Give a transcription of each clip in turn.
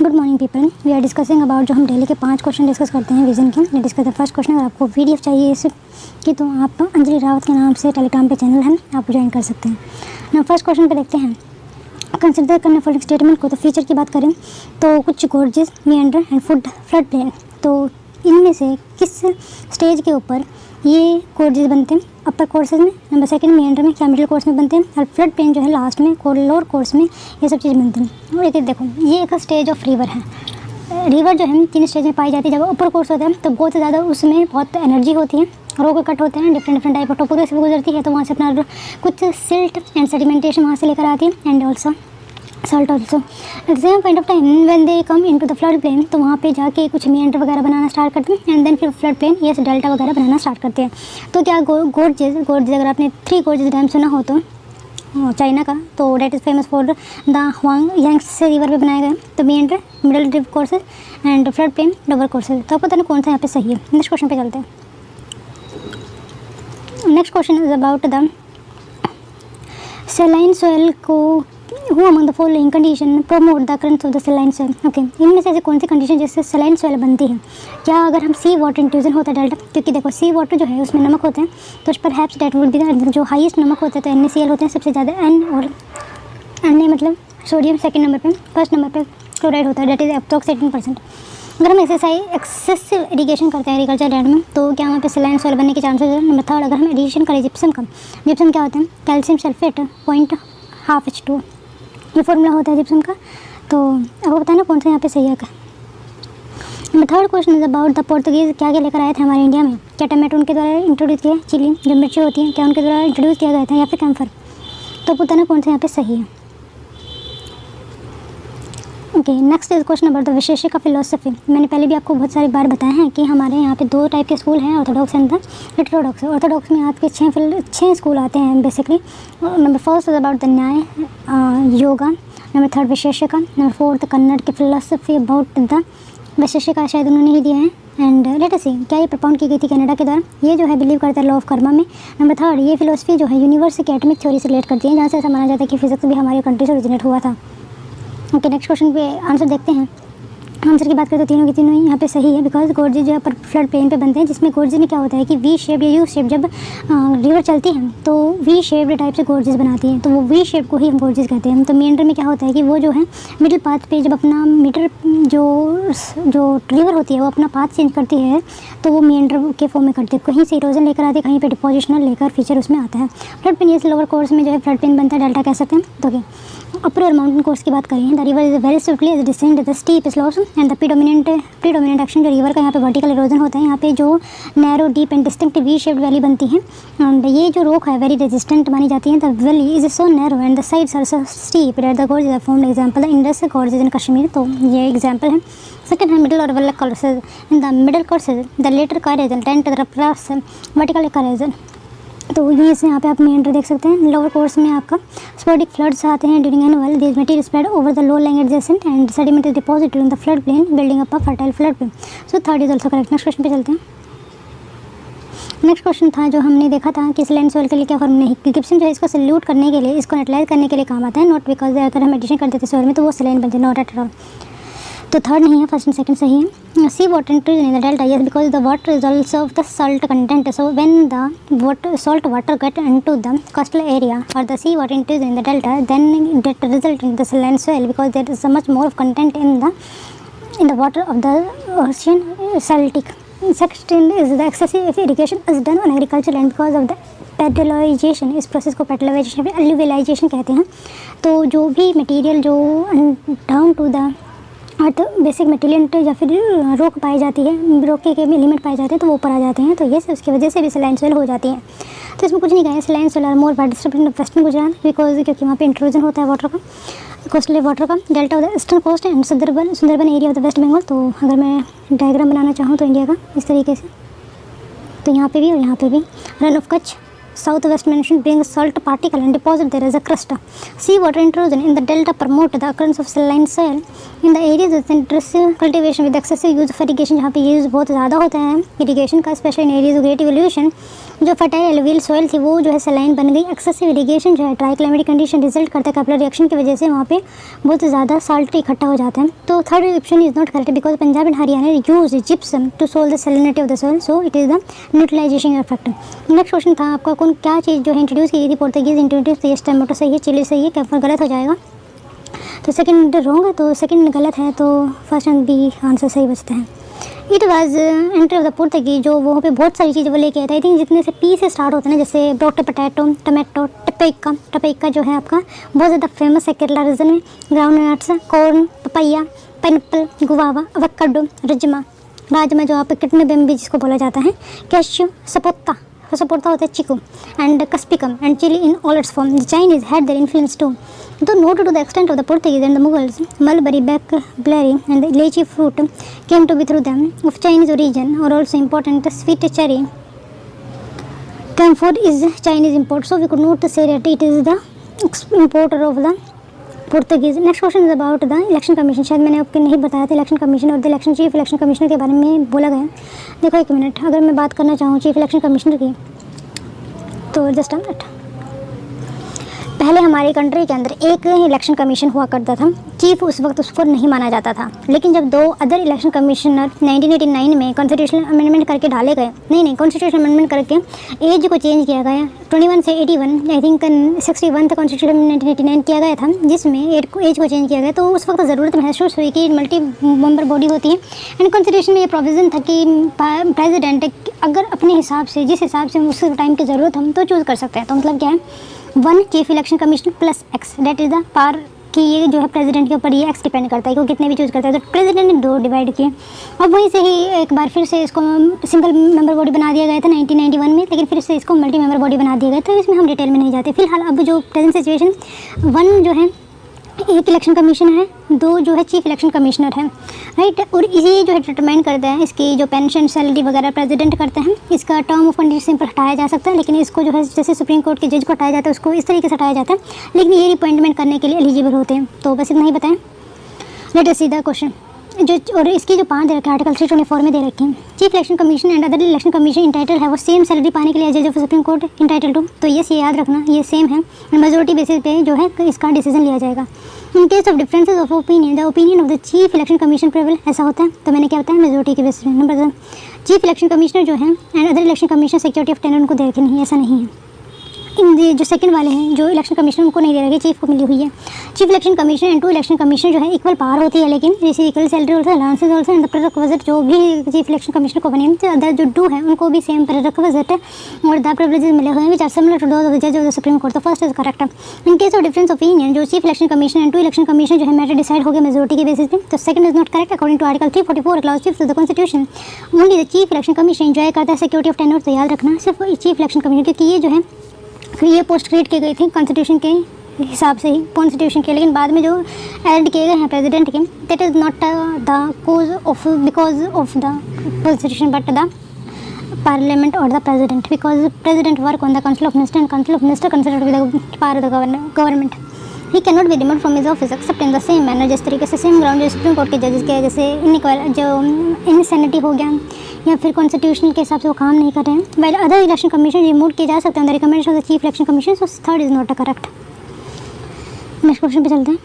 Good morning people, we are discussing about जो हम daily के 5 क्वेश्चन डिस्कस करते हैं विजन के। Discuss the first question. अगर आपको पीडीएफ चाहिए इसकी तो आप अंजलि रावत के नाम से टेलीग्राम पे चैनल है, आप ज्वाइन कर सकते हैं ना। फर्स्ट क्वेश्चन पे देखते हैं, कंसिडर करने फॉलोइंग स्टेटमेंट को। तो फीचर की बात करें तो कुछ gorges, Mendhar and flood plane, तो इनमें से किस स्टेज के ऊपर ये गोर्जेस बनते हैं? अपर कोर्सेज में, नंबर सेकंड मेंडर में, क्या मिडिल कोर्स में बनते हैं, और फ्लड प्लेन जो है लास्ट में लोअर कोर्स में, ये सब चीज़ बनती हैं। और एक देखो, ये एक स्टेज ऑफ रिवर है। रिवर जो है 3 स्टेज में पाई जाती है। जब अपर कोर्स होता है तो बहुत ज़्यादा उसमें बहुत एनर्जी होती है, रोक कट होते हैं, डिफरेंट टाइप ऑफ टोपोग्राफी से गुजरती है, तो वहाँ से अपना कुछ सिल्ट एंड सेडिमेंटेशन वहाँ से लेकर आती है, and also salt also. At the same point of time when they come into the flood plain, तो वहाँ पे जाके कुछ मेंडर वगैरह बनाना स्टार्ट करते हैं, एंड देन फिर फ्लड प्लेन ये डेल्टा वगैरह बनाना स्टार्ट करते हैं। तो क्या गोर्जेस अगर आपने 3 गोर्जेस डैम सुना हो तो चाइना का, तो that is famous for the Huang Yangtze river पे बनाए गए। तो meander middle drip courses and flood plain lower courses. तो आपको पता नहीं कौन सा यहाँ पे सही है। नेक्स्ट क्वेश्चन पे चलते हैं। Next question is about the saline soil को who among the following condition promote the currents of the saline soil. Okay, इनमें से ऐसी कौन सी कंडीशन जिससे सेलाइन सोयल बनती है? क्या अगर हम सी वाटर इंट्रूजन होता है डेल्टा, क्योंकि देखो सी वाटर जो है उसमें नमक होते हैं, तो पर हैप्स डेट वुड बी जो हाईएस्ट नमक होता है तो NaCl होते हैं सबसे ज़्यादा, एन और Na मतलब सोडियम सेकंड नंबर पे, फर्स्ट नंबर पे क्लोराइड होता है, डेट इज अप्रॉक्स 18%। अगर हम एक्सेसिव इरीगेशन करते हैं एग्रीकल्चर लैंड में तो क्या वहाँ पे सेलाइन सोयल बनने के चांसेस है? नंबर थर्ड, अगर हम एडिशन करें जिप्सम का, जिप्सम क्या होता है? कैल्शियम सल्फेट 0.5 H2, ये फॉर्मूला होता है जिप्सम का। तो आपको बताना कौन सा यहाँ पे सही है। Number third question is about the Portuguese क्या क्या लेकर आए थे हमारे इंडिया में? क्या टमाटो उनके द्वारा इंट्रोड्यूस किया? चिली जो मिर्ची होती है क्या उनके द्वारा इंट्रोड्यूस किया गया था, या फिर कैम्फर? तो बताना कौन सा यहाँ पे सही है। Okay, next is question about the Vaisheshika philosophy. मैंने पहले भी आपको बहुत सारी बार बताया है कि हमारे यहाँ पे 2 टाइप के स्कूल हैं, orthodox and the heterodox. Orthodox में आपके 6 स्कूल आते हैं basically. Number first is about the Nyaya Yoga, number third Vaisheshika, number fourth Kannada की फिलोसफी अबाउट द विशेषिका शायद उन्होंने ही दिया है। एंड लेट अस सी क्या ये प्रपाउंड की गई थी कनाडा के द्वारा। ये जो है बिलीव करता है लॉ ऑफ कर्मा में। नंबर थर्ड, ये फिलोसफी जो है यूनिवर्स की एटॉमिक थ्योरी से रिलेट करती है, जहाँ से ऐसा माना जाता है कि फिजिक्स भी हमारी कंट्री से ओरिजिनेट हुआ था। ओके, नेक्स्ट क्वेश्चन पे आंसर देखते हैं। आंसर की बात करें तो तीनों की तीनों ही यहाँ पे सही है, बिकॉज गोर्जेस जो है पर फ्लड प्लेन पे बनते हैं, जिसमें गोर्जेस में क्या होता है कि वी शेप या यू शेप जब रिवर चलती है तो वी शेप्ड टाइप से गोर्जेस बनाती है, तो वो वी शेप को ही हम गोर्जेस कहते हैं। तो मेंडर में क्या होता है कि वो जो है मिडिल पाथ पे जब अपना मीटर जो रिवर होती है वो अपना पाथ चेंज करती है, तो वो मेंडर के फॉर्म में करती है। कहीं से इरोजन लेकर आती है, कहीं पे डिपोजिशनल लेकर फीचर उसमें आता है। फ्लड प्लेन ये लोअर कोर्स में जो है फ्लड प्लेन बनता है, डेल्टा कह सकते हैं। तो अपर और माउंटेन कोर्स की बात करें, the river is very swiftly as descend the steep slopes and the predominant action जो रिवर का यहाँ पे वर्टिकल इरोजन होता है, यहाँ पे जो narrow deep and distinct V shaped valley बनती है। एंड ये जो रोक है वेरी रेजिस्टेंट मानी जाती है। The valley is so narrow and the sides are so steep that the gorges are formed. Example the Indus gorges in Kashmir, तो ये एग्जांपल है। सेकंड है मिडिल और well courses. In the middle courses the lateral corrosion tent the plus vertical corrosion, तो ये से यहाँ पे आप मेंडर देख सकते हैं। लोअर कोर्स में आपका स्पोडिक फ्लड्स आते हैं during annual, this material spread over the low land adjacent and sediment is deposit during the flood plain building up a fertile flood plain. So third is also correct. Next question पे चलते हैं। Next question था जो हमने देखा था कि सेलाइन soil के लिए क्या फॉर्मूला है, कि गिब्सन जो है इसको सल्यूट करने के लिए, इसको न्यूट्रलाइज करने के लिए काम आता है, नॉट बिकॉज अगर हम एडिशन कर देते सोयल में तो वो सेलाइन बन जाए, नॉट एट ऑल। तो थर्ड नहीं है, फर्स्ट एंड सेकंड सही है। Sea water intrusion in the delta, yes because the water is also of the salt content, so when the salt water get into the coastal area or the sea water intrusion in the delta, then that result in the saline soil because there is so much more of content in the water of the ocean saltic. Second is the excessive irrigation is done on agriculture land because of the पेडलोइजेशन, इस process को पेडलोइजेशन या एल्यूविलाइजेशन कहते हैं। तो जो भी material जो down to the earth basic material या फिर रोक पाई जाती है, रोक के एलिमेंट पाए जाते हैं, तो वो ऊपर आ जाते हैं, तो ये उसकी वजह से भी सेलाइन सोयल हो जाती है। तो इसमें कुछ नहीं कहा है, saline soil are more disturb western Gujarat because क्योंकि वहाँ पे इंट्रूजन होता है वाटर का, कोस्टल वाटर का। Delta of the eastern coast and Sundarban area of the west Bengal. तो अगर मैं डायग्राम बनाना चाहूँ तो इंडिया का इस तरीके से, तो यहाँ पे भी और यहाँ पे भी run of Kutch south west mention brings salt particle and deposit there as a crust. Sea water intrusion in the delta promote the occurrence of saline soil in the areas of intensive cultivation with excessive use of irrigation, जहाँ पे use बहुत ज़्यादा होता है irrigation का, specially in areas of great evolution, जो fertile alluvial soil थी वो जो है सलाइन बन गई। एक्सेसिव इरिगेशन जो है ड्राई क्लाइमेटिक कंडीशन रिजल्ट करता है कैपिलरी रिएक्शन की वजह से वहाँ पे बहुत ज़्यादा साल्ट इकट्ठा हो जाता है। तो third option is not correct because Punjab and Haryana use gypsum to solve the salinity of the soil, so it is the neutralization effect. Next question था आपका, कौन क्या चीज़ जो है इंट्रोड्यूस की गई थी पोर्तुगीज इंट्रोड्यूस, तो ये टमाटो सही है, चिली सही है, क्या गलत हो जाएगा? तो सेकंड रॉन्ग है, तो सेकंड गलत है, तो फर्स्ट एंड बी आंसर सही बचते हैं। It was entry of the Portuguese, जो वहाँ पे बहुत सारी चीज़ें वो लेके आए थे। आई थिंक जितने से पी से स्टार्ट होते हैं ना, जैसे ब्रोक्ट पोटैटो, टमाटो, टपेका जो है आपका बहुत ज़्यादा फेमस है केरला रीजन में, ground nuts, corn, papaya, pineapple, guava, avocado, rajma जो आप किडनी बेम्बी जिसको बोला जाता है, कैश्यू, सपोता होता है chikoo, and capsicum and chilli in all its form. The Chinese had their influence too, though not to the extent of the Portuguese and the Mughals. Mulberry, blackberry and the lychee fruit came to be through them of Chinese origin, or also important. Sweet cherry camphor is Chinese import, so we could not say that it is the importer of the Portuguese. Next question is about the election commission. शायद मैंने आपको नहीं बताया था election commission और the election chief election commissioner के बारे में बोला गया। देखो एक मिनट, अगर मैं बात करना चाहूँ चीफ इलेक्शन कमिश्नर की, तो जस्ट अ मिनट। पहले हमारी कंट्री के अंदर एक इलेक्शन कमीशन हुआ करता था, चीफ उस वक्त उसको नहीं माना जाता था। लेकिन जब दो अदर इलेक्शन कमिश्नर 1989 में कॉन्स्टिट्यूशनल अमेंडमेंट करके डाले गए, कॉन्स्टिट्यूशनल अमेंडमेंट करके एज को चेंज किया गया, 21 से 81, आई थिंक 61 तक कॉन्स्टिट्यूशन 1989 किया गया था, जिसमें एज को चेंज किया गया। तो उस वक्त ज़रूरत महसूस हुई कि मल्टी मेंबर बॉडी होती है, एंड कॉन्स्टिट्यूशन में ये प्रोविज़न था कि प्रेसिडेंट अगर अपने हिसाब से जिस हिसाब से उस टाइम की ज़रूरत हम तो चूज़ कर सकते हैं। तो मतलब क्या है, 1 chief election commissioner plus X, that is the par कि ये जो है प्रेसिडेंट के ऊपर ये एक्स डिपेंड करता है कि वो कितने भी चूज़ करता है। तो प्रेसिडेंट ने 2 डिवाइड किए, और वहीं से ही एक बार फिर से इसको सिंगल मेंबर बॉडी बना दिया गया था 1991 में, लेकिन फिर से इसको मल्टी मेंबर बॉडी बना दिया गया था। इसमें हम डिटेल में नहीं जाते। फिलहाल अब जो प्रेजेंट सिचुएशन 1 जो है एक इलेक्शन कमीशन है, 2 जो है चीफ इलेक्शन कमिश्नर है, राइट। और इसी जो है डिटरमाइन करता है इसकी जो पेंशन सैलरी वगैरह प्रेसिडेंट करते हैं। इसका टर्म ऑफ कंडीशन सिंपल हटाया जा सकता है, लेकिन इसको जो है जैसे सुप्रीम कोर्ट के जज को हटाया जाता है उसको इस तरीके से हटाया जाता है, लेकिन ये अपॉइंटमेंट करने के लिए एलिजिबल होते हैं। तो बस इतना ही बताएं। Late us see the question. जो और इसकी जो 5 दे रखे आर्टिकल 324 में दे रखे हैं, chief election commission and other election commission entitled है वो सेम सैलरी पाने के लिए जज of supreme court entitled to. तो ये याद रखना, ये सेम है, मेजोरिटी बेसिस पे जो है इसका डिसीजन लिया जाएगा। इन case of differences of opinion the opinion of the chief election commission prevail, ऐसा होता है। तो मैंने क्या बताया, मेजोरिटी के बेसिस पे। नंबर 2, चीफ इलेक्शन कमिश्नर जो है and other election commission security of tenure उनको दे रखे नहीं, ऐसा नहीं है। जो सेकंड वाले हैं जो इलेक्शन कमीशन उनको नहीं दे रखे, चीफ को मिली हुई है। Chief election commission and 2 election commission जो है इक्वल पावर होती है, लेकिन receive equal salary also allowances also and the prerequisite जो भी चीफ इलेक्शन कमिश्नर को बने अदर जो 2 है उनको भी सेम प्रेरेक्विजिट और द प्रिविलेजेस मिले हुए हैं which are similar to those of the जज ऑफ द सुप्रीम कोर्ट। तो first is correct. In case of difference opinion जो chief election commission and 2 election commission जो है मैटर डिसाइड हो गया मेजोरिटी के बेसिस पे, तो second is not correct according to article 344 clause 5 of the constitution. Only the chief election commission enjoy करता है सिक्योरिटी ऑफ टेनर। तो याद रखना सिर्फ चीफ इलेक्शन कमीशन, क्योंकि ये जो है ये पोस्ट क्रिएट की गई थी कॉन्स्टिट्यूशन के हिसाब से ही, कॉन्स्टिट्यूशन के, लेकिन बाद में जो ऐड किए गए हैं प्रेसिडेंट के, that is not the cause of because of the constitution but the parliament और the president, because president work on the council of minister and council of minister considered with the power of the government. He can not be removed from his office except in the same manner, जिस तरीके से same ground जो supreme court के जजेस के जैसे जो insanity हो गया या फिर कॉन्स्टिट्यूशनल के हिसाब से वो काम नहीं कर रहे हैं, well other election commission remove किए जा सकते हैं the recommendation of the chief election commission. So third is not a correct. Next question पे चलते हैं।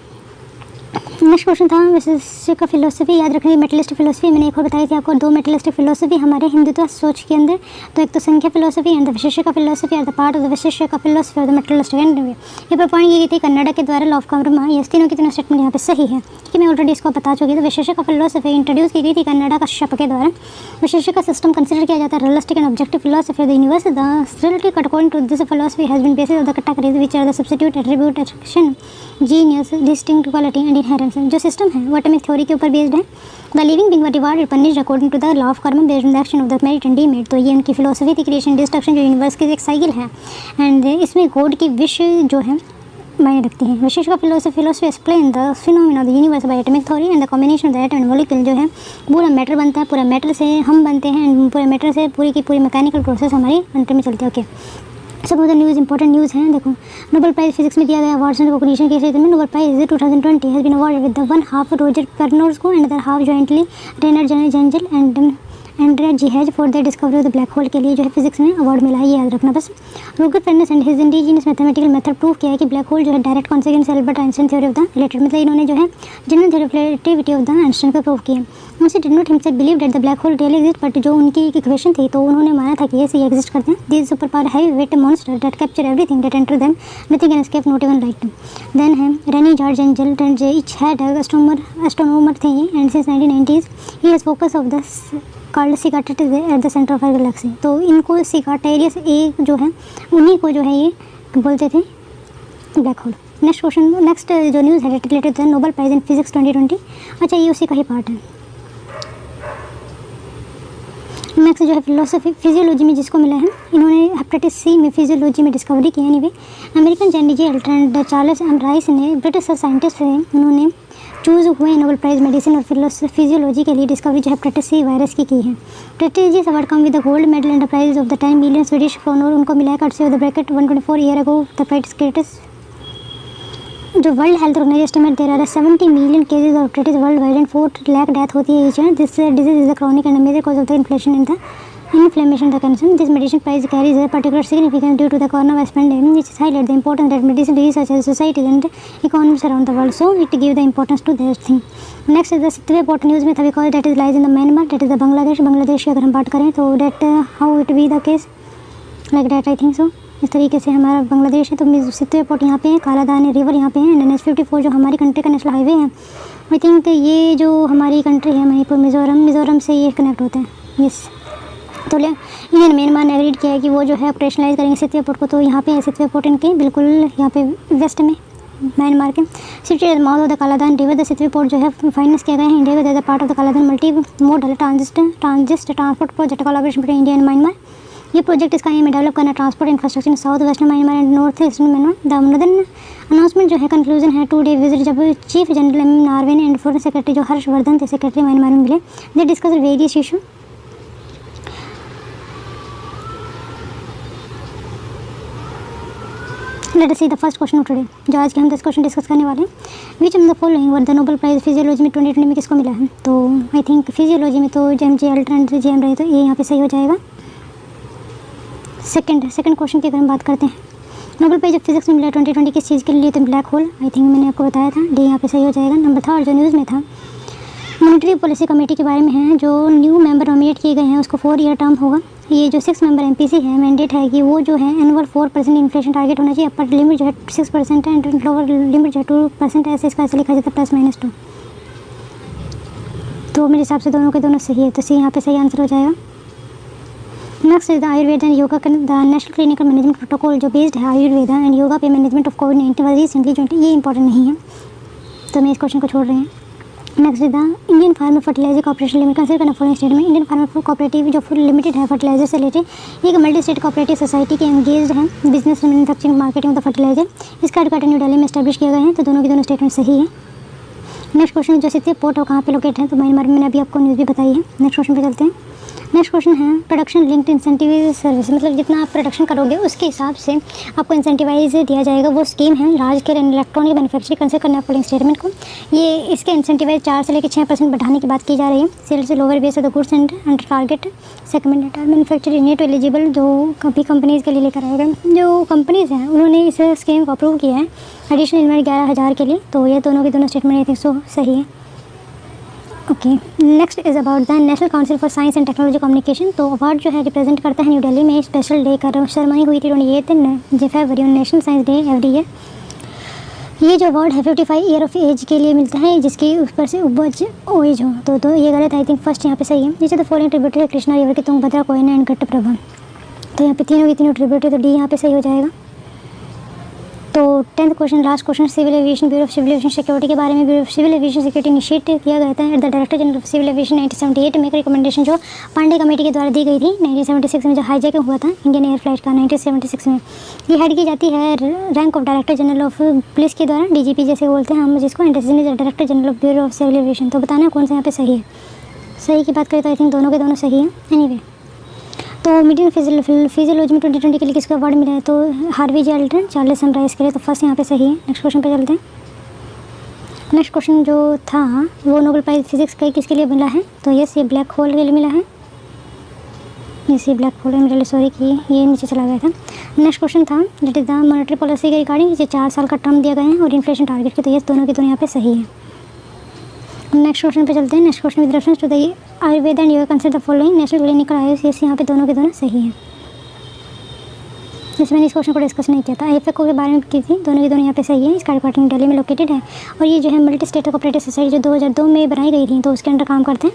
नेक्स्ट क्वेश्चन था विशिष्ट का फिलोसफी। याद रखिए मेटलिस्टिक फिलोसफी मैंने एक और बताई थी आपको, 2 मेटलिस्टिक फिलोसफी हमारे हिंदुत्व सोच के अंदर। तो एक तो संख्या फिलोसफी एंड द विशिष्ट का फिलोसफी और द पार्ट ऑफ द विशिष्ट का फिलोसफी और द मेटलिस्टिक एंड ये प्रपॉइंट की गई थी कन्नडा के द्वारा लॉ ऑफ कर्मा। ये तीनों की तीनों स्टेटमेंट यहाँ पे सही है कि मैं ऑलरेडी इसको बता चुकी थी। तो विशिष्ट का फिलोसफी इंट्रोड्यूस की गई थी कन्नडा का शप के द्वारा। विशिष्ट का सिस्टम कंसिडर किया जाता है realistic and objective philosophy of the universe. The realistic according to this philosophy has been basis of the categories which are the substitute attribute action genius distinct quality and inherence. जो system है वो atomic theory के ऊपर based है। The living being were divided punished according to the law of karma based on the action of the merit and demerit. तो ये उनकी philosophy थी, क्रिएशन डिस्ट्रक्शन जो यूनिवर्स की एक साइकिल है एंड इसमें गॉड की विश जो है मायने रखती है। विशिष्ट का philosophy explain the phenomena of the universe bye atomic theory and the combination of the atom and molecule. जो है पूरा मैटर बनता है, पूरा मैटर से हम बनते हैं एंड पूरे मैटर से पूरी की पूरी मैकेनिकल प्रोसेस हमारी अंतर में चलती है। ओके सब of the news important news हैं। देखो, नोबेल प्राइज़ फिजिक्स में दिया गया अवार्ड्स एंड रिकॉग्निशन के क्षेत्र में Nobel prize 2020 has been awarded with the one half Roger Penrose को and other half jointly Reinhard Genzel and Andrea Ghez for the discovery of the black hole के लिए जो है फिजिक्स में award मिला है, ये याद रखना बस। Roger Penrose and his indigenous mathematical method prove किया है कि ब्लैक होल जो है direct consequence Albert Einstein theory of the related, मतलब इन्होंने जो है general theory of relativity of the Einstein को प्रूव किया। उनसे did not himself believe that the black hole really exist, but जो उनकी इक्वेशन थी तो उन्होंने माना था कि ये एग्जिस्ट करते हैं। This super power heavy weight monster that capture everything that enter them, nothing can escape not even light. Then है Reinhard Genzel each had astronomer थे and since 1990s he has focus of the called Sagittarius at the centre of our galaxy. तो इनको सिकाटेरियस ए जो है उन्हीं को जो है ये बोलते थे ब्लैक होल। नेक्स्ट जो न्यूज़ है रिलेटेड है नोबेल प्राइज़ इन फिजिक्स 2020। अच्छा, ये उसी का ही पार्ट है। नेक्स्ट जो है फिजियोलॉजी में जिसको मिला है, इन्होंने हेपेटाइटिस सी में फिजियोलॉजी में डिस्कवरी की है। एनीवे, अमेरिकन जैन J and Charles M Rice ने ब्रिटिश साइंटिस्ट हैं, उन्होंने चूज़ हुए नोबेल प्राइज़ मेडिसिन और फिजियोलॉजी के लिए डिस्कवरी जो हेपेटाइटिस सी वायरस की है। Prestigious award come with the gold medal and the prize of the 10 million Swedish kronor उनको मिला है courtesy of the bracket 124 year ago the price जो वर्ल्ड हेल्थ ऑर्गेनाइजेशन एस्टिमेट दे रहा है 70 million cases of hepatitis world wide and 4 lakh death होती है each year. This disease is the chronic and major cause of the inflammation the concern. This medicine prize carries a particular significance due to the coronavirus pandemic, which highlights the importance that medicine research as societies and economies around the world. So it gives the importance to this thing. Next is the 6th important news में था because that is lies in the Myanmar, that is the Bangladesh की अगर हम बात करें तो that how it be the case like that I think so. इस तरीके से हमारा बांग्लादेश है। तो 6वें पोर्ट यहाँ पे है, कालादानी रिवर यहाँ पे है एंड NH54 जो हमारी कंट्री का नेशनल हाईवे है। आई थिंक ये जो हमारी कंट्री है मणिपुर मिज़ोरम से ये कनेक्ट होते हैं। यस, तो इंडियन म्यांमार ने एग्रीड किया है कि वो जो है ऑपरेशनलाइज करेंगे 6वें पोर्ट को। तो यहाँ पे है 6वें पोर्ट इनके बिल्कुल यहाँ पे वेस्ट में म्यांमार के city mouth of the Kaladan river. The 6वें पोर्ट जो है फाइनेंस किया गया है इंडिया का part of the Kaladan multi modal transport project collaboration between India and Myanmar. ये प्रोजेक्ट इसका एम है डेवलप करना transport infrastructure in south western Myanmar and north eastern Myanmar. The northern announcement जो है कंक्लूजन है 2 day visit जब chief general M Naravane and foreign secretary जो हर्षवर्धन थे सेक्रेटरी म्यांमार में मिले। They discuss various issue. Late us see the first question of today, जो आज के हम 10 क्वेश्चन डिस्कस करने वाले हैं। Which of the following were the Nobel prize physiology में 2020 में किसको मिला है? तो आई थिंक फिजियोलॉजी में तो JMJ अल्ट्रा JM रहे, तो ये यहाँ पे सही हो जाएगा। सेकंड क्वेश्चन की अगर हम बात करते हैं, नोबेल प्राइज ऑफ फिजिक्स में मिला 2020 किस चीज़ के लिए? तो ब्लैक होल। आई थिंक मैंने आपको बताया था, डी यहाँ पे सही हो जाएगा। नंबर 3 जो न्यूज़ में था मॉनेटरी पॉलिसी कमेटी के बारे में है, जो न्यू मेंबर नॉमिनेट किए गए हैं उसको 4 ईयर टर्म होगा। ये जो 6 मेंबर MPC है मैंडेट है कि वो जो है एनुअल 4% इन्फ्लेशन टारगेट होना चाहिए। अपर लिमिट जो है 6% है एंड लोअर लिमिट जो है 2% है। ऐसे इसका ऐसे लिखा जाता है +-2। तो मेरे हिसाब से दोनों के दोनों सही है, तो सी यहाँ पे सही आंसर हो जाएगा। Next is the Ayurveda and yoga the national clinical management protocol जो बेस्ड है आयुर्वेदा एंड योगा पे management of covid was recently जो ये इंपॉर्टेंट नहीं है, तो मैं इस क्वेश्चन को छोड़ रहे हैं। Next is the Indian farmer fertiliser corporation limited consider करना following statement. Indian farmer cooperative जो फुल लिमिटेड है फर्टिलाइजर से रिलेटेड एक मल्टी स्टेट कोऑपरेटिव सोसाइटी के एंगेज है business manufacturing marketing of the fertiliser. इसका हेडक्वार्टर न्यू दिल्ली में establish किया गया है। तो दोनों के दोनों स्टेटमेंट सही है। नेक्स्ट क्वेश्चन जो 6वें पोर्ट हो कहाँ पे लोकेट है? तो म्यांमार में मैंने अभी आपको न्यूज़ भी बताई है। नेक्स्ट क्वेश्चन पे चलते हैं। नेक्स्ट क्वेश्चन है प्रोडक्शन लिंक्ड इंसेंटिव सर्विस, मतलब जितना आप प्रोडक्शन करोगे उसके हिसाब से आपको इंसेंटिवाइज दिया जाएगा। वो स्कीम है राज्य के इलेक्ट्रॉनिक मैन्युफैक्चरिंग कंसिडर करना फॉलोइंग स्टेटमेंट को। ये इसके इंसेंटिवाइज 4 से लेकर 6% बढ़ाने की बात की जा रही है। Sales lower base of the goods and under target segment manufacturing unit eligible जो कभी कंपनीज़ के लिए लेकर आएगा। जो कंपनीज़ हैं उन्होंने इस स्कीम को अप्रूव किया है एडिशनल इन्वेंट 11,000 के लिए। तो ये दोनों के दोनों स्टेटमेंट आई थिंक सो सही है। Okay, next is about the national council for science and technology communication. तो अवार्ड जो है रिप्रेजेंट करता है न्यू दिल्ली में स्पेशल डे का सेरेमनी हुई थी 28 फरवरी national science day every year. ये जो अवार्ड है 55 ईयर ऑफ एज के लिए मिलता है जिसकी ऊपर से उपज एज हो। तो ये गलत आई थिंक फर्स्ट यहाँ पे सही है। नीचे तो फॉलोइंग ट्रिब्यूटरी कृष्णा रिवर के तुंगभद्रा कोयना एंड घट्टप्रभा। तो यहाँ पे तीनों की तीनों ट्रिब्यूटरी, तो डी यहाँ पे सही हो जाएगा। तो 10th question last question civil aviation bureau of civil aviation security के बारे में। Bureau of civil aviation security initiate किया गया था at the director general of civil aviation 1978 में एक रिकमेंडेशन जो पांडे कमेटी के द्वारा दी गई थी 1976 में जो हाईजैकिंग हुआ था इंडियन एयर फ्लाइट का 1976 में। ये हेड की जाती है rank of director general of police के द्वारा, DGP जैसे बोलते हैं हम जिसको, and director general of bureau of civil aviation. तो बताना कौन सा यहाँ पे सही है। सही की बात करें तो आई थिंक दोनों के दोनों सही है। एनीवे तो मीडियम फिजियोलॉजी में 2020 के लिए किसको अवार्ड मिला है? तो हार्वी जे अल्टन, चार्ल्स सनराइज के लिए। तो फर्स्ट यहाँ पे सही है। नेक्स्ट क्वेश्चन पे चलते हैं। नेक्स्ट क्वेश्चन जो था वो नोबेल प्राइज़ फिजिक्स का किसके लिए मिला है? तो यस, ये ब्लैक होल के लिए मिला है। ये ब्लैक होल मिला है, सॉरी कि ये नीचे चला गया था। नेक्स्ट क्वेश्चन था that is the monetary policy के रिगार्डिंग, इसे 4 साल का टर्म दिया गया है और इन्फ्लेशन टारगेट के। तो यस, दोनों के दोनों यहाँ पे सही है। नेक्स्ट क्वेश्चन पे चलते हैं। Next question with reference to the Ayurveda and yoga consider the following national clinical AYUSH. Yes, यहाँ पे दोनों के दोनों सही है। जैसे मैंने इस क्वेश्चन को डिस्कस नहीं किया था, आईएफएफओ के बारे में की थी, दोनों के दोनों यहाँ पे सही है। इसका हेडक्वार्टर दिल्ली में लोकेटेड है और ये जो है मल्टी स्टेट कोऑपरेटिव सोसाइटी जो 2002 में बनाई गई थी, तो उसके अंडर काम करते हैं,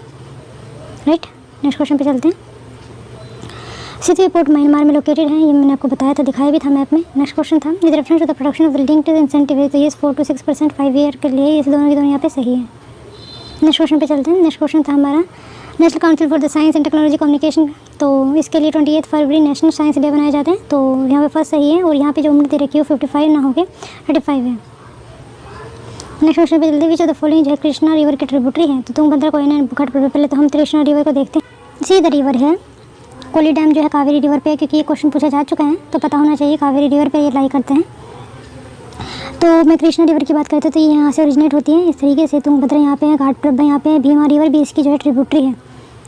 राइट। नेक्स्ट क्वेश्चन पे चलते हैं। सिटी पोर्ट म्यांमार में लोकेटेड है, ये मैंने आपको बताया था, दिखाया भी था मैप में। नेक्स्ट क्वेश्चन था with reference to the production of linked incentive. तो ये 4 to 6% 5 ईयर के लिए, इस दोनों के दोनों यहाँ पे सही है। नेक्स्ट क्वेश्चन पे चलते हैं। नेक्स्ट क्वेश्चन था हमारा national council for the science and technology communication. तो इसके लिए 28 फरवरी नेशनल साइंस डे बनाए जाते हैं। तो यहाँ पे फर्स्ट सही है और यहाँ पे जो उम्र दे रखी है 55 ना हो के 35 है। नेक्स्ट क्वेश्चन पे जल्दी विच ऑफ द फॉलोइंग जो है कृष्णा रिवर की ट्रिब्यूटरी है? तो तुंगभद्रा, कोयना एंड बुखारपुर। पहले तो हम कृष्णा रिवर को देखते हैं। सी द रिवर है। कोली डैम जो है कावेरी रिवर पे है, क्योंकि ये क्वेश्चन पूछा जा चुका है तो पता होना चाहिए। कावेरी रिवर पे ये लाई करते हैं। तो मैं कृष्णा रिवर की बात करते हैं तो ये यहाँ से ओरिजिनेट होती है इस तरीके से। तुंगभद्रा यहाँ पे है, घाटप्रभा यहाँ पे है, भीमा रिवर भी इसकी जो है ट्रिब्यूटरी है।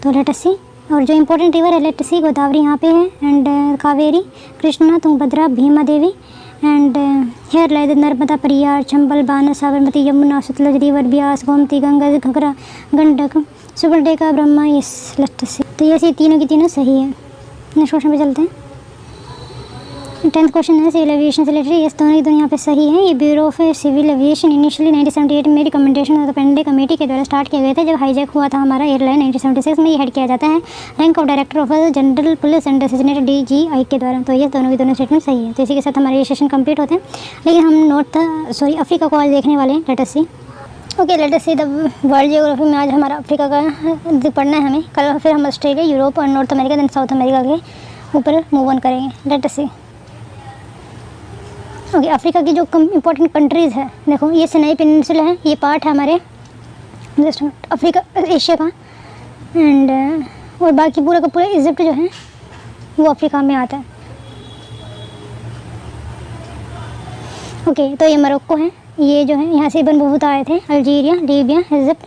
तो लेट अस सी। और जो इंपॉर्टेंट रिवर है लेट अस सी, गोदावरी यहाँ पे है and Kaveri, Krishna, Tungabhadra, Bhima Devi and here lie Narmada, Periyar, Chambal, Bana, Sabarmati, Yamuna, Sutlej river, Beas, Gomti, Ganga, Ghaghara, Gandak, Subarnarekha, Brahma. इस लेट अस सी। तो ये तीनों की तीनों सही है। नेक्स्ट क्वेश्चन पे चलते हैं। 10th क्वेश्चन है सिविल एविएशन से रिलेटेड। ये दोनों की दोनों यहाँ पे सही है। ये bureau of civil aviation initially 1978 में recommendation of the Pande committee के द्वारा स्टार्ट किया गया था। जब हाईजैक हुआ था हमारा एयरलाइन 1976 में, ये हेड किया जाता है rank of director of general police and designated DGI के द्वारा। तो ये दोनों की दोनों स्टेटमेंट सही है। तो इसी के साथ हमारे सेशन कंप्लीट होते हैं, लेकिन हम अफ्रीका को आज देखने वाले हैं। Let us see. Okay, let us see the world geography में आज हमारा अफ्रीका का पढ़ना है हमें। कल फिर हम ऑस्ट्रेलिया, यूरोप और North America then South America के ऊपर मूव ऑन करेंगे। Let us see. Okay, Africa की जो इम्पोर्टेंट कंट्रीज़ है, देखो ये सिनाई पेनिनसुला है, ये पार्ट है हमारे जस्ट अफ्रीका एशिया का एंड और बाकी पूरा का पूरा इजिप्ट जो है वो अफ्रीका में आता है। ओके, तो ये मोरक्को है, ये जो है यहाँ से इब्न बतूता आए थे। Algeria, Libya, Egypt,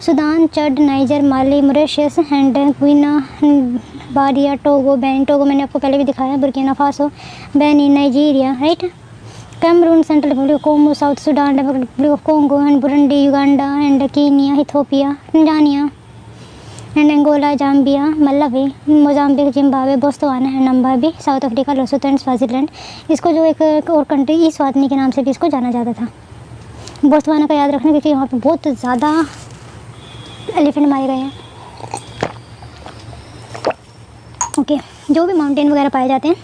Sudan, Chad, Niger, Mali, Mauritius and Guinea, Liberia, Togo, Benin, Togo मैंने आपको पहले भी दिखाया, Burkina Faso, Benin, Nigeria, right, Cameroon, Central Republic of Congo, South Sudan, Democratic Republic of Congo and Burundi, Uganda and Kenya, Ethiopia, Tanzania and Angola, Zambia, Malawi, Mozambique, Zimbabwe, Botswana and Namibia, South Africa, Lesotho and Swaziland. इसको जो एक और country ईस्वातिनी के नाम से भी इसको जाना जाता था। बोत्सवाना का याद रखना क्योंकि यहाँ पे बहुत ज़्यादा एलिफेंट मारे गए हैं। ओके, जो भी माउंटेन वगैरह पाए जाते हैं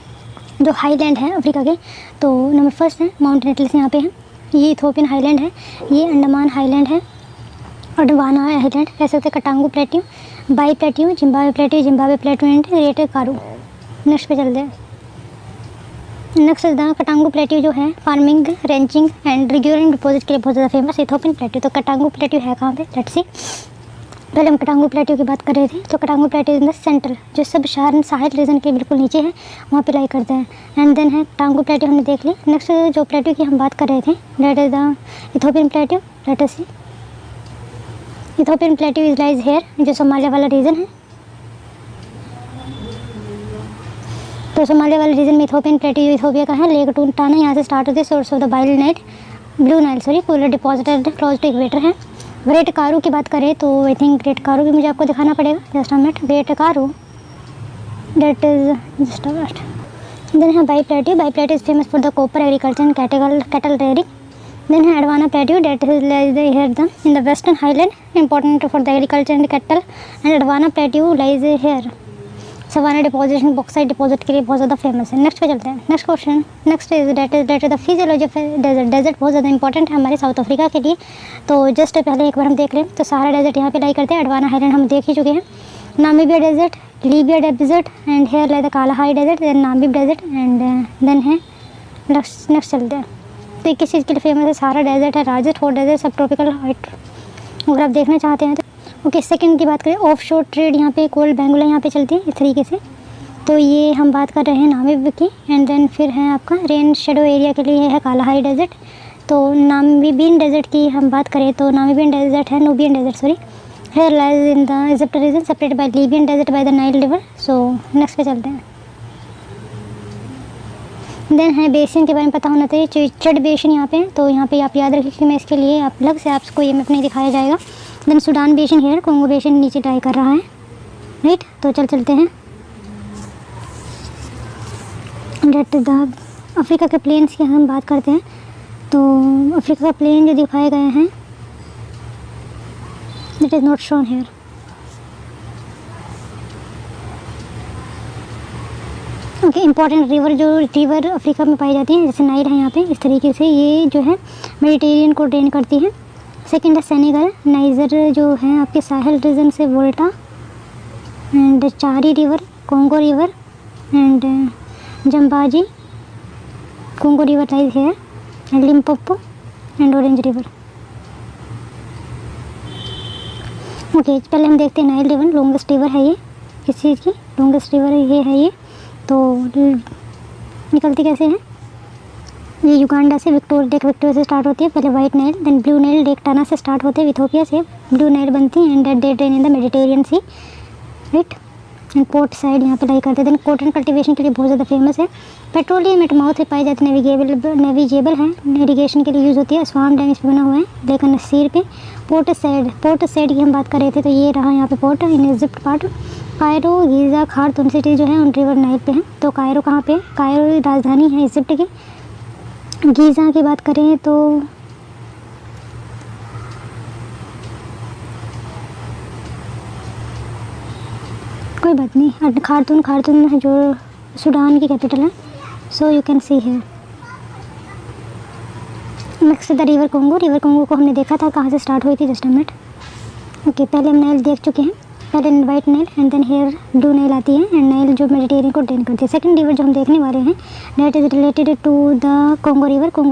जो हाईलैंड है अफ्रीका के, तो नंबर फर्स्ट है माउंटेन एटलस यहाँ पे है, ये इथोपियन हाईलैंड है, ये अंडमान हाईलैंड है, अडवाना हाईलैंड, कह सकते हैं Katanga plateau, Bie plateau, Zimbabwe plateau and Greater Karoo. Next पे चलते हैं। नेक्स्ट कटांगू प्लेट्यू जो है फार्मिंग, रेंचिंग एंड रिग्यूरिंग डिपॉजिट के लिए बहुत ज़्यादा फेमस इथोपियन प्लेट्यू। तो कटांगू प्लेट्यू है कहाँ पे? Let's see. पहले हम कटांगू प्लेट्यू की बात कर रहे थे, तो कटांगू प्लेट्यू इन द सेंट्रल जो सब सहारन साहिल रीजन के बिल्कुल नीचे है, वहाँ पे लाई करते हैं। एंड देन है कटांगू प्लेट्यू हमने देख ली। नेक्स्ट जो प्लेट्यू की हम बात कर रहे थे that is the Ethiopian plateau. Let us see. Ethiopian plateau is lies here, जो सोमालिया वाला रीजन है। तो सोमालिया वाले रीजन में इथोपियन प्लेट्यू इथोपिया का है। लेक टाना यहाँ से स्टार्ट होती है, source of the blue Nile पूरा डिपॉजिटेड क्लोज टू इक्वेटर है। ग्रेट कारू की बात करें तो आई थिंक ग्रेट कारू भी मुझे आपको दिखाना पड़ेगा, just a minute. Great Karoo that is just a minute. Then है Bie plateau is famous for the copper agriculture and cattle rearing. Then है Adamawa plateau that is lies here the in the western highland important for the agriculture and cattle and Adamawa plateau lies here savanna deposition bauxite deposit के लिए बहुत ज़्यादा famous है। Next पे चलते हैं। Next question next is that the physiology of desert बहुत ज़्यादा इंपॉर्टेंट है हमारे साउथ अफ्रीका के लिए। तो जस्ट पहले एक बार हम देख लें तो सहारा डेजर्ट यहाँ पे लाई करते हैं, एडवाना हाईलैंड हम देख ही चुके हैं, Namibia desert, Libya desert and here like the Kalahari desert, then Namib desert and then है नेक्स्ट चलते हैं। तो ये किस चीज़ के लिए फेमस है? सहारा डेजर्ट है, राजत हॉट डेजर्ट, सब ट्रॉपिकल हाइट अगर आप देखना चाहते हैं तो। ओके, सेकंड की बात करें ऑफ शोर ट्रेड, यहाँ पे कोल्ड बैंगुला यहाँ पे चलती है इस तरीके से। तो ये हम बात कर रहे हैं नामीब की। एंड देन फिर है आपका रेन शेडो एरिया के लिए है कालाहारी डेजर्ट। तो नामीबियन डेजर्ट की हम बात करें तो नामीबियन डेजर्ट है, Nubian desert sorry, here lies in the Egypt region separated by Libyan desert by the Nile river. So next पे चलते हैं। देन है बेसिन के बारे में पता होना चाहिए, चड बेसिन यहाँ पे, तो यहाँ पे आप याद रखिए कि मैं इसके लिए आप अलग से आपको ये मैप नहीं दिखाया जाएगा। Then Sudan basin here, Congo basin नीचे ट्राई कर रहा है, राइट। तो चलते हैं। डेट द अफ्रीका के प्लेन्स की हम बात करते हैं। तो अफ्रीका का प्लेन जो दिखाए गए हैं it is not shown here. Okay, important river जो रिवर अफ्रीका में पाई जाती हैं जैसे नाइल है यहाँ पे, इस तरीके से ये जो है मेडिटेरियन को ड्रेन करती है। सेकंड है सेनेगल, नाइजर जो है आपके साहेल रीजन से Volta, and Chari river, Congo river, and Zambezi, Congo river lies here, and Limpopo and Orange river. Okay, पहले हम देखते हैं नाइल रिवर, लॉन्गेस्ट रिवर है ये, किस चीज़ की लॉन्गेस्ट रिवर ये है ये। तो निकलती कैसे है ये, युगांडा से विक्टोरिया से स्टार्ट होती है, पहले white Nile, then Blue Nile Lake Tana से स्टार्ट होते हैं, इथियोपिया से ब्लू नाइल बनती है, and they drain in the Mediterranean sea, right. And port side यहाँ पे लाई करते हैं। देन कॉटन कल्टीवेशन के लिए बहुत ज़्यादा फेमस है। पेट्रोलियम एट माउथ में पाई जाती है, नेविगेबल है, इरीगेशन के लिए यूज़ होती है, स्वाम डैम इस पर बना हुआ है लेकिन सीर पे। पोर्ट साइड की हम बात कर रहे थे, तो ये रहा यहाँ पे port in Egypt part. Cairo, Giza, Khartoum city जो है उन रिवर नाइल पे है। तो कायरो कहाँ पे, कायरो राजधानी है इजिप्ट की। गीज़ा की बात करें तो कोई बात नहीं, खार्तूम जो सूडान की कैपिटल है। So you can see here. Next the river Congo को हमने देखा था कहाँ से स्टार्ट हुई थी, जस्ट अ मिनट। ओके, पहले हम नाइल देख चुके हैं, पहले white Nile and then here blue Nile आती है, एंड नाइल जो मेडिटेरियन को ड्रेन करती है। सेकंड रिवर जो हम देखने वाले हैं that is related to the Congo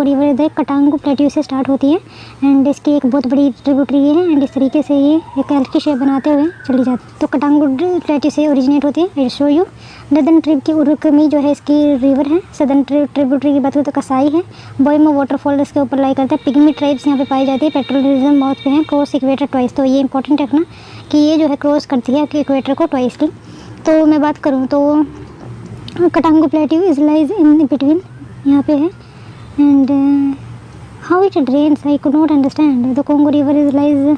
river इधर कटांगो प्लेट्यू से स्टार्ट होती है, एंड इसकी एक बहुत बड़ी ट्रिब्यूटरी है, एंड इस तरीके से ये एक एल की शेप बनाते हुए चली जाती है। तो कटांगो प्लेट्यू से ओरिजिनेट होती है। आई शो यू नदर्न ट्रिब की उरुकमी जो है इसकी रिवर है। सदर्न ट्रिब्यूटरी की बात करें तो कसाई है। बोइमो वाटरफॉल इसके ऊपर लाई करता है। पिग्मी ट्राइब्स यहाँ पे पाई जाती है, पेट्रोलिज्म माउथ पे है, क्रॉस इक्वेटर ट्वाइस। तो ये इंपॉर्टेंट रखना कि ये जो है क्रॉस करती है कि इक्वेटर को ट्वाइस की। तो मैं बात करूँ तो Katanga plateau is lies in between यहाँ पे है, and how it drains I could not understand. The Congo river is lies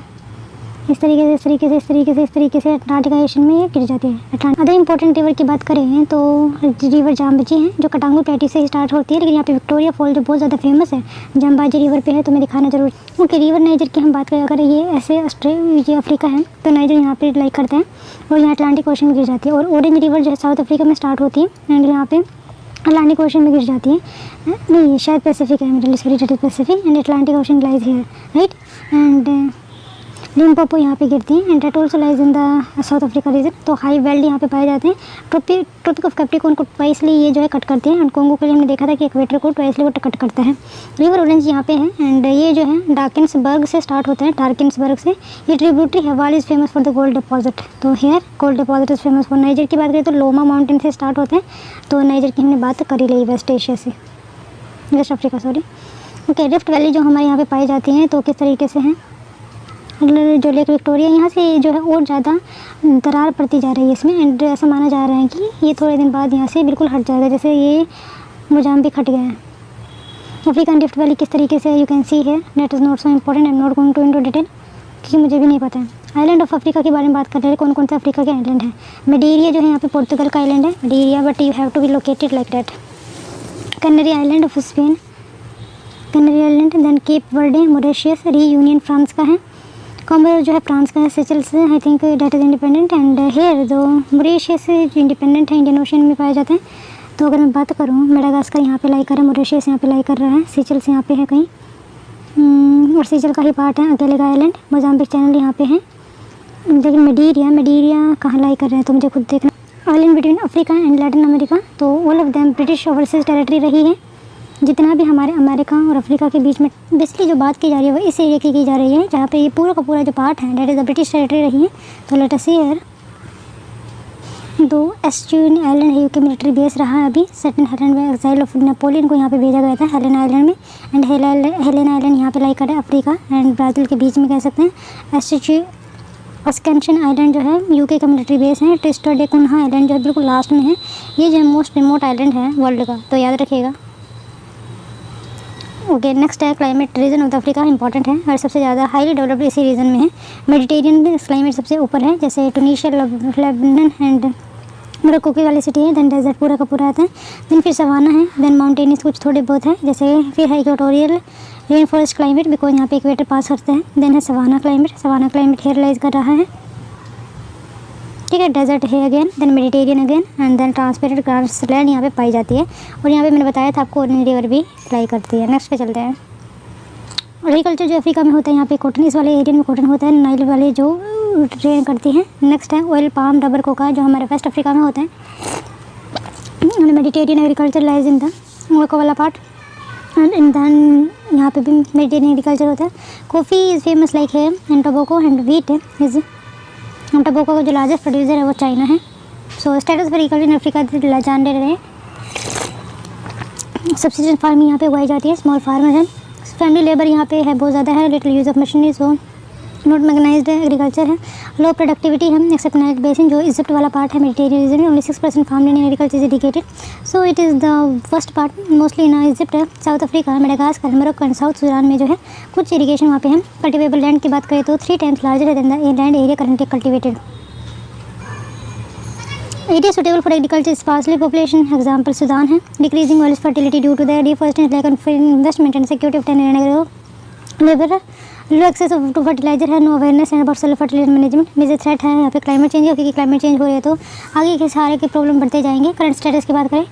इस तरीके से अटलांटिक ओशन में ये गिर जाती है। अदर इंपॉर्टेंट रिवर की बात करें तो रिवर जाम्बाजी है जो कटांगो प्लेट्यू से स्टार्ट होती है, लेकिन यहाँ पे विक्टोरिया फॉल जो बहुत ज़्यादा फेमस है जाम्बाजी रिवर पे है, तो मैं दिखाना जरूर। ओके, रिवर नाइजर की हम बात करें, अगर ये ऐसे ये अफ्रीका है तो नाइजर यहाँ पे लाइक करते हैं और यहाँ अटलांटिक ओशन में गिर जाती है। और ऑरेंज रिवर जो है साउथ अफ्रीका में स्टार्ट होती है एंड यहाँ पे अटलांटिक ओशन में गिर जाती है। नहीं, शायद पैसिफिक है, middle sorry Pacific, and Atlantic ocean lies here, right. And Limpopo यहाँ पे गिरती हैं, and that also lies in the South Africa region. तो हाई वेल्ड यहाँ पे पाए जाते हैं। ट्रॉपिक ऑफ कैप्रिकॉर्न को ट्वाइसली ये जो है कट करते हैं, एंड कोंगो के लिए हमने देखा था कि इक्वेटर को ट्वाइसली वो कट करता है। रिवर ऑरेंज यहाँ पे है, एंड ये जो है डार्किन्सबर्ग से स्टार्ट होता है, डार्किन्सबर्ग से। ये tributary Vaal is famous for the gold deposit. तो here gold deposit is famous for. Niger की बात करें तो लोमा माउंटेन से स्टार्ट होते हैं, तो नाइजर की हमने बात कर ही ली, वेस्ट एशिया से, west Africa sorry. Okay, rift valley जो हमारे यहाँ पे पाई जाती हैं तो किस तरीके से हैं, जो लेक विक्टोरिया यहाँ से जो है और ज़्यादा दरार पड़ती जा रही है इसमें, एंड ऐसा माना जा रहा है कि ये थोड़े दिन बाद यहाँ से बिल्कुल हट जाएगा, जैसे ये मोजाम्बिक हट गया है। अफ्रीकन रिफ्ट वैली किस तरीके से यू कैन सी है, that is not so important, I am not going to into detail क्योंकि मुझे भी नहीं पता है। आइलैंड ऑफ अफ्रीका के बारे में बात कर रहे हैं, कौन कौन से अफ्रीका के आइलैंड है। मेडेरिया जो है यहाँ पे पोर्तुगल का आइलैंड है Madeira, but you have to be located like that. Canary island of Spain, Canary island. Then Cape Verde Mauritius, Reunion France का है। कॉमोरोस जो है फ्रांस का है। Seychelles I think that is independent, and here जो Mauritius independent है, Indian ocean में पाए जाते हैं। तो अगर मैं बात करूँ मेडागास्कर यहाँ पे लाई कर रहा है, मॉरिशस यहाँ पे लाई कर रहा है, सेचल्स यहाँ पे है कहीं, और सेचल का ही पार्ट है अकेले का आइलैंड। मोजाम्बिक चैनल यहाँ पे है, लेकिन मेडेरिया कहाँ लाई कर रहे हैं तो मुझे खुद देखना। Island between Africa and Latin America, तो all of them British overseas territory रही है। जितना भी हमारे अमेरिका और अफ्रीका के बीच में बेसिकली जो बात की जा रही है वो इस एरिया की जा रही है, जहाँ पे ये पूरा का पूरा जो पार्ट है that is the British territory रही है। तो लेट अस सी हियर, दो एस्ट्यून आइलैंड है, यूके मिलिट्री बेस रहा है अभी। सेकंड हेलेन में एक्साइल ऑफ नेपोलियन को यहाँ पे भेजा गया था हेलेन आइलैंड में। एंड हेलेन आइलैंड यहाँ पे लाई कर अफ्रीका एंड ब्राज़ील के बीच में कह सकते हैं। अस्केंशन आइलैंड जो है यूके का मिलिट्री बेस है। ट्रिस्टो डे कुन्हा आइलैंड जो है बिल्कुल लास्ट में है, ये जो है मोस्ट रिमोट आइलैंड है वर्ल्ड का, तो याद रखिएगा। ओके, नेक्स्ट है climate reason of Africa, important है और सबसे ज़्यादा हाईली डेवलप्ड इसी रीजन में है। मेडिटेरियन क्लाइमेट सबसे ऊपर है, जैसे टूनीशिया, लेबनान एंड मोरक्को की वाली सिटी है। देन डेजर्ट पूरा का पूरा आता है। देन फिर सवाना है। देन माउंटेनियस कुछ थोड़े बहुत है, जैसे फिर है equatorial rain forest climate, because यहाँ पे इक्वेटर पास करते हैं। देन है सवाना क्लाइमेट हेयर लाइज कर रहा है, ठीक है। डेजर्ट है again, then Mediterranean again and then transparent grassland यहाँ पे पाई जाती है। और यहाँ पे मैंने बताया था आपको ओरनी रिवर भी अप्लाई करती है। नेक्स्ट पे चलते हैं। एग्रीकल्चर जो अफ्रीका में होता है यहाँ पे कॉटन, इस वाले एरिया में कॉटन होता है, नाइल वाले जो ट्रेन करती हैं। नेक्स्ट है ऑयल पाम रबर कोका जो हमारे वेस्ट अफ्रीका में होता है। Mediterranean agriculture lies in the Morocco वाला पार्ट एंड देन यहाँ पे भी मेडिटेरियन एग्रीकल्चर होता है। कॉफ़ी इज़ फेमस लाइक है एंड tobacco and wheat is tobacco का जो लार्जेस्ट प्रोड्यूसर है वो चाइना है। So status for agriculture in Africa legendary है। सब्सिस्टेंस फार्मिंग यहाँ पे उगाई जाती है, स्मॉल फार्मर है। फैमिली लेबर यहाँ पे है बहुत ज़्यादा है, little use of machinery, so not mechanized agriculture है। लो प्रोडक्टिविटी है एक्सेप्ट नाइल बेसिन जो इजिप्ट वाला पार्ट है मेडिटेरियन रीजन में, only 6% farm in agriculture is dedicated, so it is the first part mostly in Egypt, South Africa, Madagascar, Morocco and South Sudan में जो है कुछ irrigation वहाँ पे है। कल्टिवेबल लैंड की बात करें तो 3 टाइम्स लार्जर है than the land area currently cultivated. It is suitable for agriculture sparsely population. Example Sudan है। Decreasing oil fertility due to the deforestation, lack of investment and security of tenure and agro labor. Low access to fertilizer है, no awareness and about soil fertilizer management. Major threat है यहाँ पे climate change है, क्योंकि climate change हो रही है तो आगे के सारे के प्रॉब्लम बढ़ते जाएंगे। करंट स्टेटस की बात करें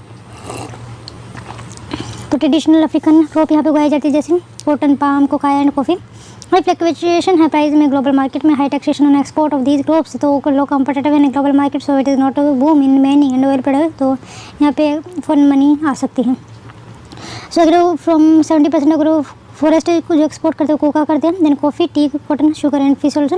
तो ट्रेडिशनल अफ्रीकन क्रॉप यहाँ पे उगाई जाती है, जैसे cotton, palm, cocoa and coffee. High fluctuation है प्राइस में ग्लोबल मार्केट में, high taxation on export of these crops, तो low competitive in global market, so it is not boom in many and oil product, तो यहाँ पे foreign money आ सकती है। सो अगर फ्रॉम 70% अगर फॉरेस्ट को जो एक्सपोर्ट करते हैं कोका करते हैं, then coffee, tea, cotton, sugar and fish also.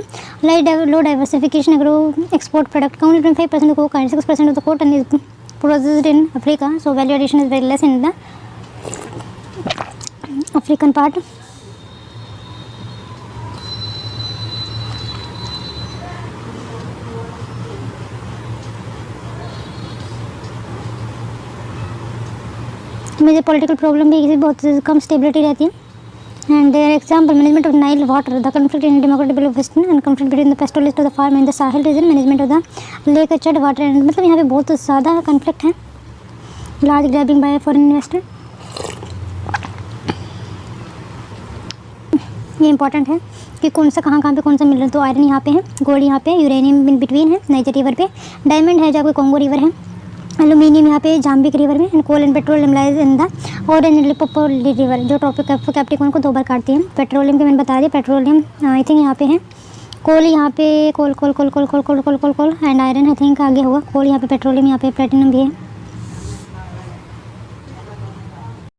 Low diversification अगर एक्सपोर्ट प्रोडक्ट का, only 25% cocoa and 6% of the cotton is processed in Africa, so value addition is very less in the African part. Major political problem भी इसी बहुत कम stability रहती है। And there example management of Nile water, the conflict in democratic western and conflict between the pastoralist of the farm and the Sahil reason, management of the lake चड water and, मतलब यहाँ पे बहुत ज़्यादा conflict है। Large grabbing bye foreign investor, ये important है कि कौन सा कहाँ पे कौन सा मिल रहा है। तो आयरन यहाँ पे है, गोल्ड यहाँ पे, यूरेनियम इन बिटवीन है नाइजर रिवर पे, डायमंड है जहाँ पे कॉन्गो रिवर है, एल्यूमिनियम यहाँ पे जाम्बिक रिवर में, and coal and petroleum lies in the Orange and Limpopo river जो ट्रॉपिक कैप्रिकॉर्न को 2 बार काटती है। पेट्रोलियम के मैंने बता दिया, पेट्रोलियम आई थिंक यहाँ पे है, कोल यहाँ पे कोल एंड आयरन आई थिंक आगे होगा, कोल यहाँ पे पेट्रोलियम, यहाँ पे प्लेटिनम भी है।